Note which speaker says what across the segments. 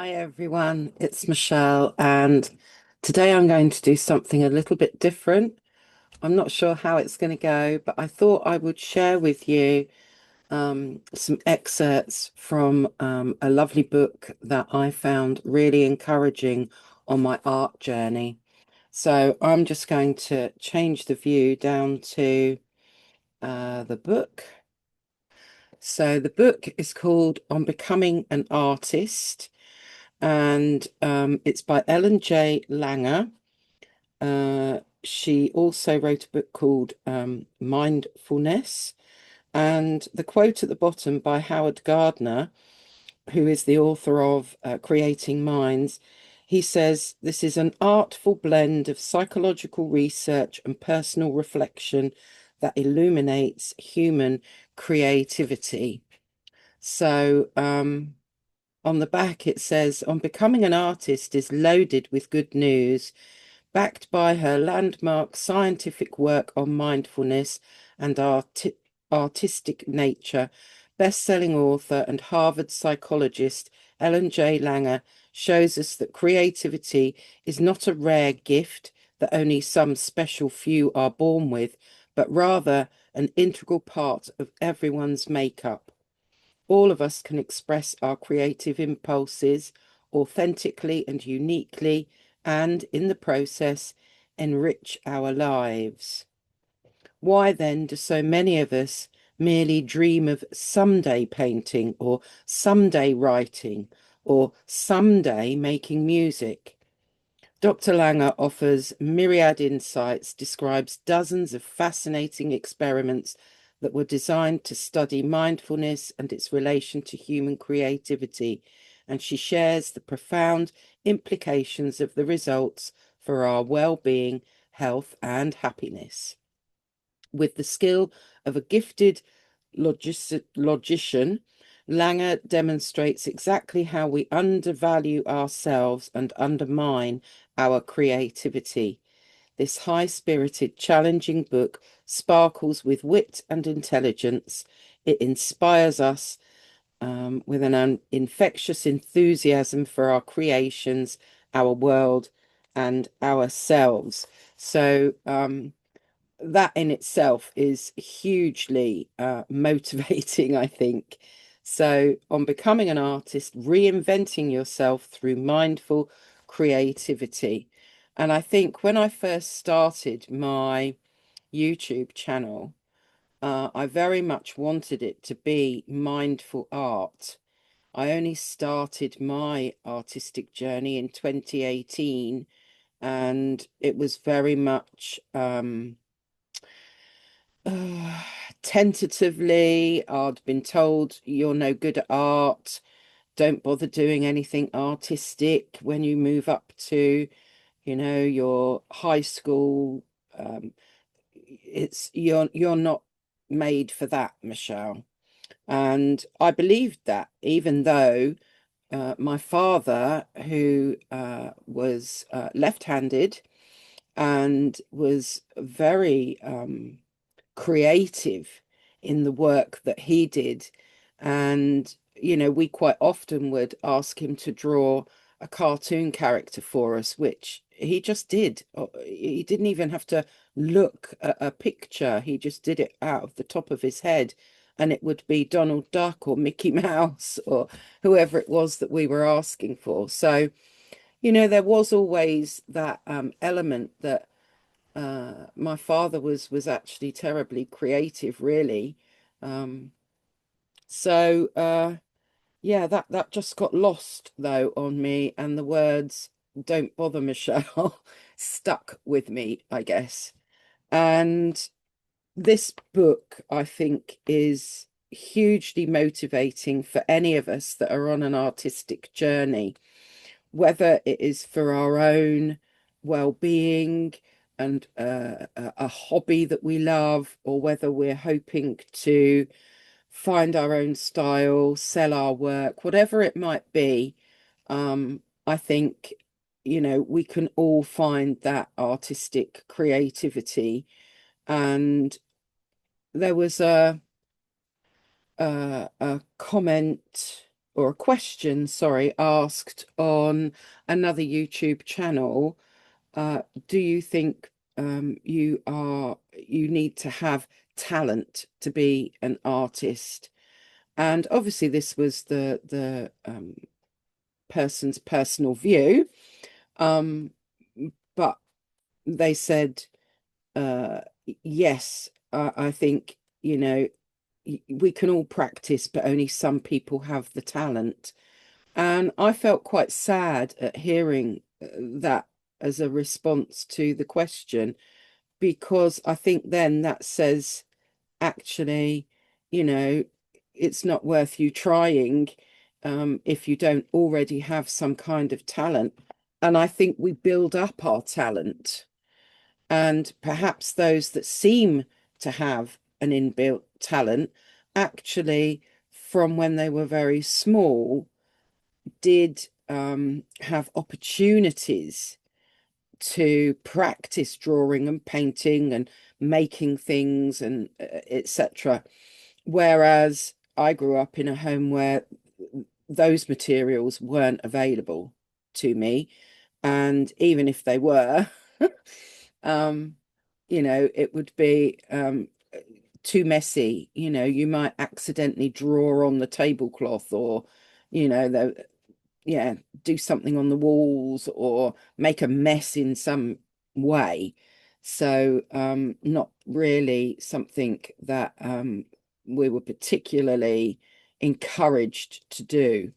Speaker 1: Hi everyone, it's Michelle, and today I'm going to do something a little bit different. I'm not sure how it's going to go, but I thought I would share with you some excerpts from a lovely book that I found really encouraging on my art journey. So I'm just going to change the view down to the book. So the book is called On Becoming an Artist, and it's by Ellen J. Langer. She also wrote a book called Mindfulness. And the quote at the bottom by Howard Gardner, who is the author of Creating Minds, he says, "This is an artful blend of psychological research and personal reflection that illuminates human creativity." So, on the back, it says, On Becoming an Artist is loaded with good news, backed by her landmark scientific work on mindfulness and artistic nature. Best-selling author and Harvard psychologist Ellen J. Langer shows us that creativity is not a rare gift that only some special few are born with, but rather an integral part of everyone's makeup. All of us can express our creative impulses authentically and uniquely, and in the process, enrich our lives. Why then do so many of us merely dream of someday painting or someday writing or someday making music? Dr. Langer offers myriad insights, describes dozens of fascinating experiments that were designed to study mindfulness and its relation to human creativity, and she shares the profound implications of the results for our well-being, health, and happiness. With the skill of a gifted logician, Langer demonstrates exactly how we undervalue ourselves and undermine our creativity. This high-spirited, challenging book sparkles with wit and intelligence. It inspires us with an infectious enthusiasm for our creations, our world, and ourselves. So, that in itself is hugely motivating, I think. So, on becoming an artist, reinventing yourself through mindful creativity. And I think when I first started my YouTube channel, I very much wanted it to be mindful art. I only started my artistic journey in 2018, and it was very much uh, tentatively. I'd been told you're no good at art. Don't bother doing anything artistic when you move up to, your high school. Um, it's you're not made for that, Michelle. And I believed that, even though my father, who was left-handed and was very creative in the work that he did. And, we quite often would ask him to draw a cartoon character for us, which he just did. He didn't even have to look at a picture, he just did it out of the top of his head. And it would be Donald Duck or Mickey Mouse or whoever it was that we were asking for. So, there was always that element that my father was actually terribly creative, really. Um, so yeah, that just got lost though on me, and the words "Don't bother, Michelle" stuck with me, I guess. And this book, I think, is hugely motivating for any of us that are on an artistic journey, whether it is for our own well-being and a hobby that we love, or whether we're hoping to find our own style, sell our work, whatever it might be. I think, we can all find that artistic creativity. And there was a comment. or a question, sorry, asked on another YouTube channel. Do you think you need to have talent to be an artist? And obviously this was the person's personal view. Um, but they said, uh, yes, I think, we can all practice, but only some people have the talent. And I felt quite sad at hearing that as a response to the question, because I think then that says, actually, you know, it's not worth you trying if you don't already have some kind of talent. And I think we build up our talent. And perhaps those that seem to have an inbuilt talent actually, from when they were very small, did have opportunities to practice drawing and painting and making things and etc. Whereas I grew up in a home where those materials weren't available to me. And even if they were, um, it would be too messy. You might accidentally draw on the tablecloth, or, the yeah, do something on the walls or make a mess in some way. So not really something that we were particularly encouraged to do.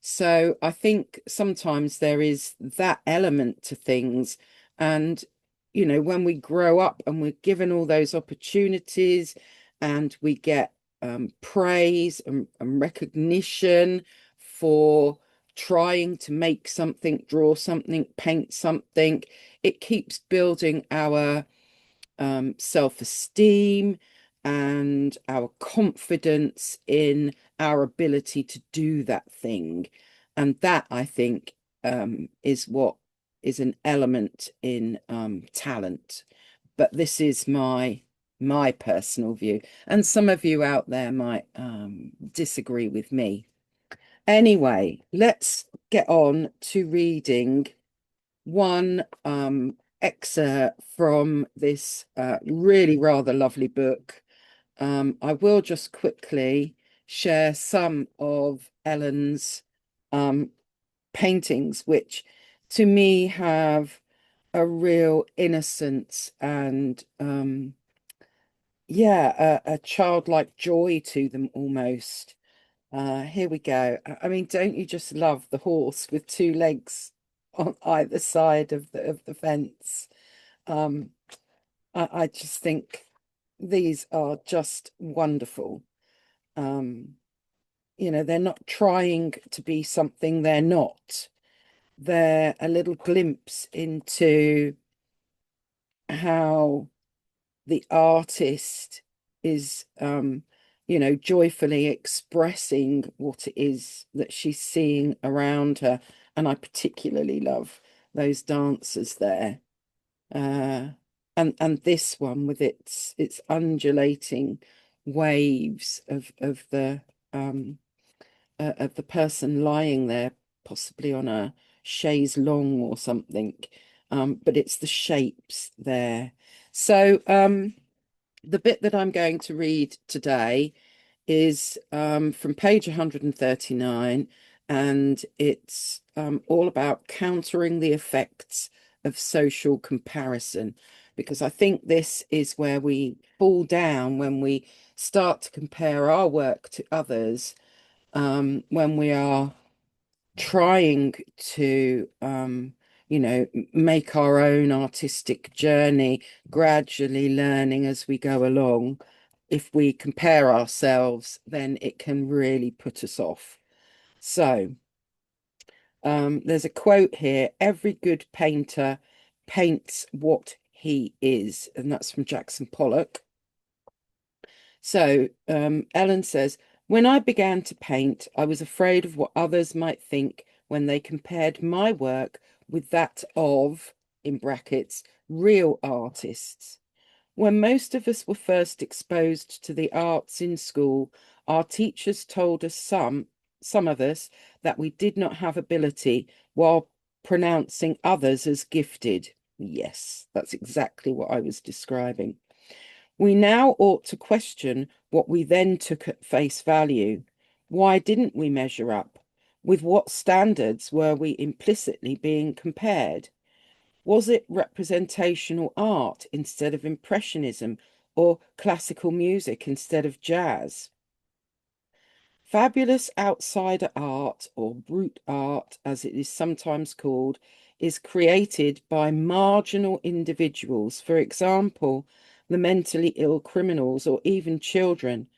Speaker 1: So I think sometimes there is that element to things. And, when we grow up and we're given all those opportunities and we get praise and recognition for trying to make something, draw something, paint something, it keeps building our self-esteem and our confidence in our ability to do that thing. And that, I think, is what is an element in talent. But this is my personal view. And some of you out there might disagree with me. Anyway, let's get on to reading one excerpt from this really rather lovely book. I will just quickly share some of Ellen's paintings, which to me have a real innocence and yeah, a childlike joy to them almost. Here we go. I mean, don't you just love the horse with two legs on either side of the fence? Um, I just think these are just wonderful. Um, they're not trying to be something they're not. They're a little glimpse into how the artist is joyfully expressing what it is that she's seeing around her. And I particularly love those dancers there. uh and this one with its undulating waves um of the person lying there, possibly on a chaise longue or something. But it's the shapes there. So the bit that I'm going to read today is from page 139, and it's all about countering the effects of social comparison, because I think this is where we fall down when we start to compare our work to others, when we are trying to make our own artistic journey, gradually learning as we go along. If we compare ourselves, then it can really put us off. So there's a quote here: every good painter paints what he is, and that's from Jackson Pollock. So Ellen says, when I began to paint, I was afraid of what others might think when they compared my work with that of, in brackets, real artists. When most of us were first exposed to the arts in school, our teachers told us some of us, that we did not have ability while pronouncing others as gifted. Yes, that's exactly what I was describing. We now ought to question what we then took at face value. Why didn't we measure up? With what standards were we implicitly being compared? Was it representational art instead of impressionism, or classical music instead of jazz? Fabulous outsider art, or brute art, as it is sometimes called, is created by marginal individuals, for example, the mentally ill criminals or even children.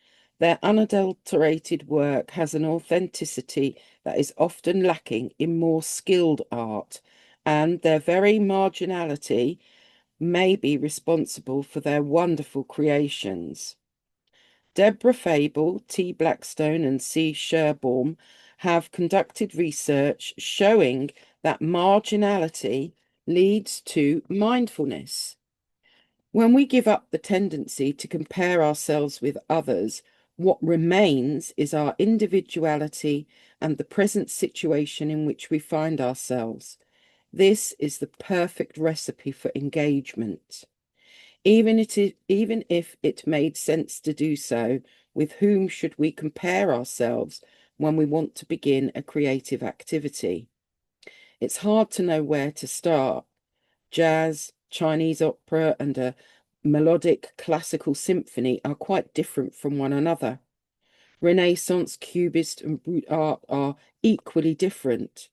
Speaker 1: Their unadulterated work has an authenticity that is often lacking in more skilled art, and their very marginality may be responsible for their wonderful creations. Deborah Fable, T. Blackstone, and C. Sherborne have conducted research showing that marginality leads to mindfulness. When we give up the tendency to compare ourselves with others, what remains is our individuality and the present situation in which we find ourselves. This is the perfect recipe for engagement. Even if it made sense to do so, with whom should we compare ourselves when we want to begin a creative activity? It's hard to know where to start. Jazz, Chinese opera, and a melodic classical symphony are quite different from one another. Renaissance, Cubist, and Brut art are equally different.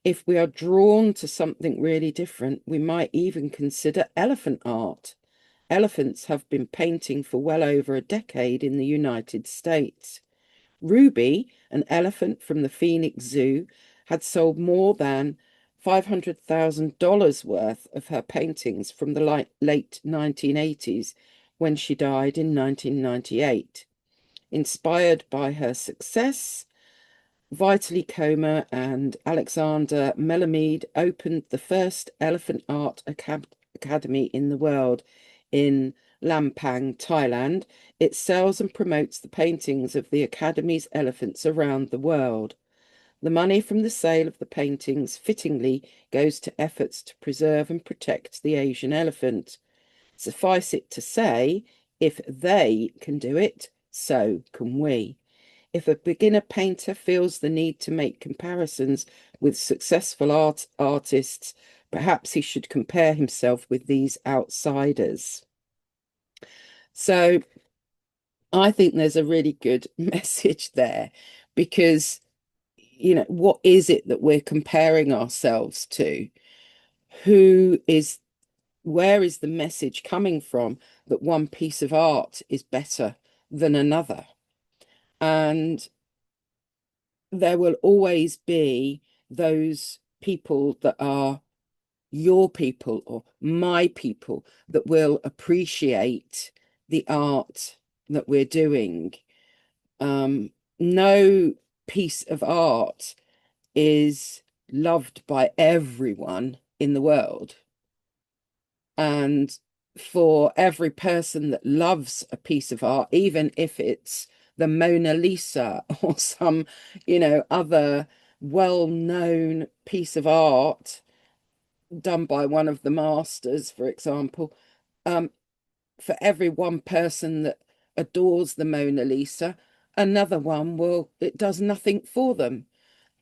Speaker 1: If we are drawn to something really different, we might even consider elephant art. Elephants have been painting for well over a decade in the United States. Ruby, an elephant from the Phoenix Zoo, had sold more than $500,000 worth of her paintings from the late 1980s when she died in 1998. Inspired by her success, Vitaly Koma and Alexander Melamede opened the first elephant art academy in the world in Lampang, Thailand. It sells and promotes the paintings of the Academy's elephants around the world. The money from the sale of the paintings fittingly goes to efforts to preserve and protect the Asian elephant. Suffice it to say, if they can do it, so can we. If a beginner painter feels the need to make comparisons with successful artists, perhaps he should compare himself with these outsiders. So I think there's a really good message there, because, what is it that we're comparing ourselves to? Where is the message coming from that one piece of art is better than another? And there will always be those people that are your people or my people that will appreciate the art that we're doing. No piece of art is loved by everyone in the world. And for every person that loves a piece of art, even if it's the Mona Lisa or some, other well-known piece of art done by one of the masters, for example, for every one person that adores the Mona Lisa, another one it does nothing for them.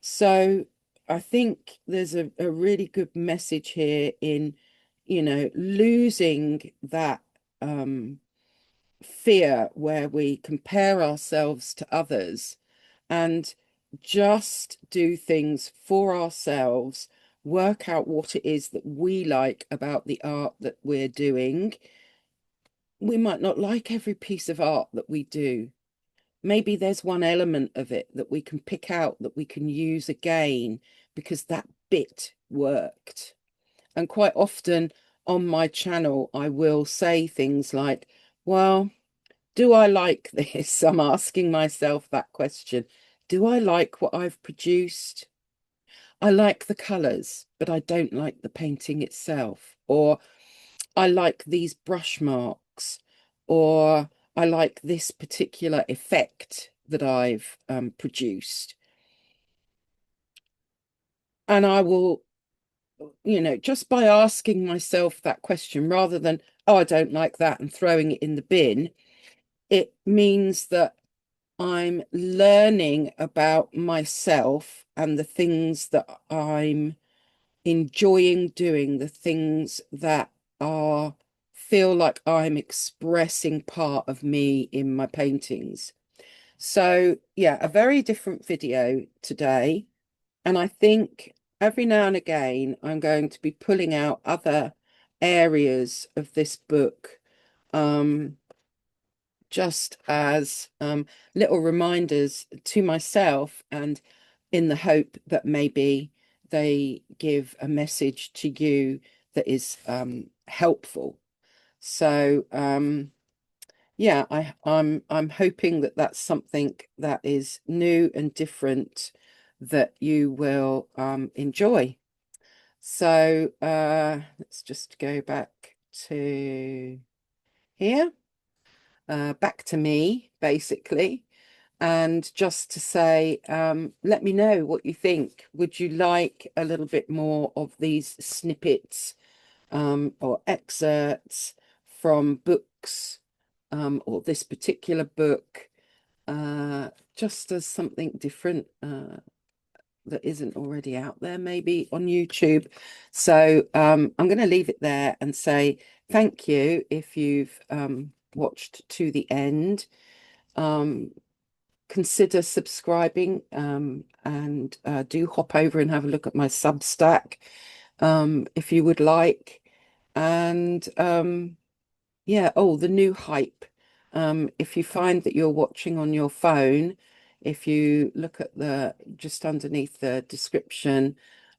Speaker 1: So I think there's a really good message here in, losing that fear where we compare ourselves to others and just do things for ourselves, work out what it is that we like about the art that we're doing. We might not like every piece of art that we do. Maybe there's one element of it that we can pick out that we can use again because that bit worked. And quite often on my channel, I will say things like, well, do I like this? I'm asking myself that question. Do I like what I've produced? I like the colours, but I don't like the painting itself. Or I like these brush marks, or I like this particular effect that I've produced. And I will, just by asking myself that question rather than, oh, I don't like that and throwing it in the bin, it means that I'm learning about myself and the things that I'm enjoying doing, the things that are feel like I'm expressing part of me in my paintings. So yeah, a very different video today. And I think every now and again, I'm going to be pulling out other areas of this book, um, just as little reminders to myself, and in the hope that maybe they give a message to you that is helpful. So yeah, I'm hoping that that's something that is new and different that you will enjoy. So let's just go back to here, back to me, basically. And just to say, let me know what you think. Would you like a little bit more of these snippets or excerpts from books, or this particular book, just as something different that isn't already out there, maybe on YouTube? So I'm going to leave it there and say thank you if you've watched to the end. Consider subscribing, and do hop over and have a look at my Substack if you would like. And yeah, oh, the new hype. If you find that you're watching on your phone, if you look at the just underneath the description,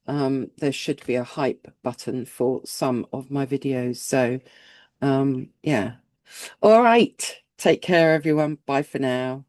Speaker 1: there should be a hype button for some of my videos. So yeah. All right. Take care, everyone. Bye for now.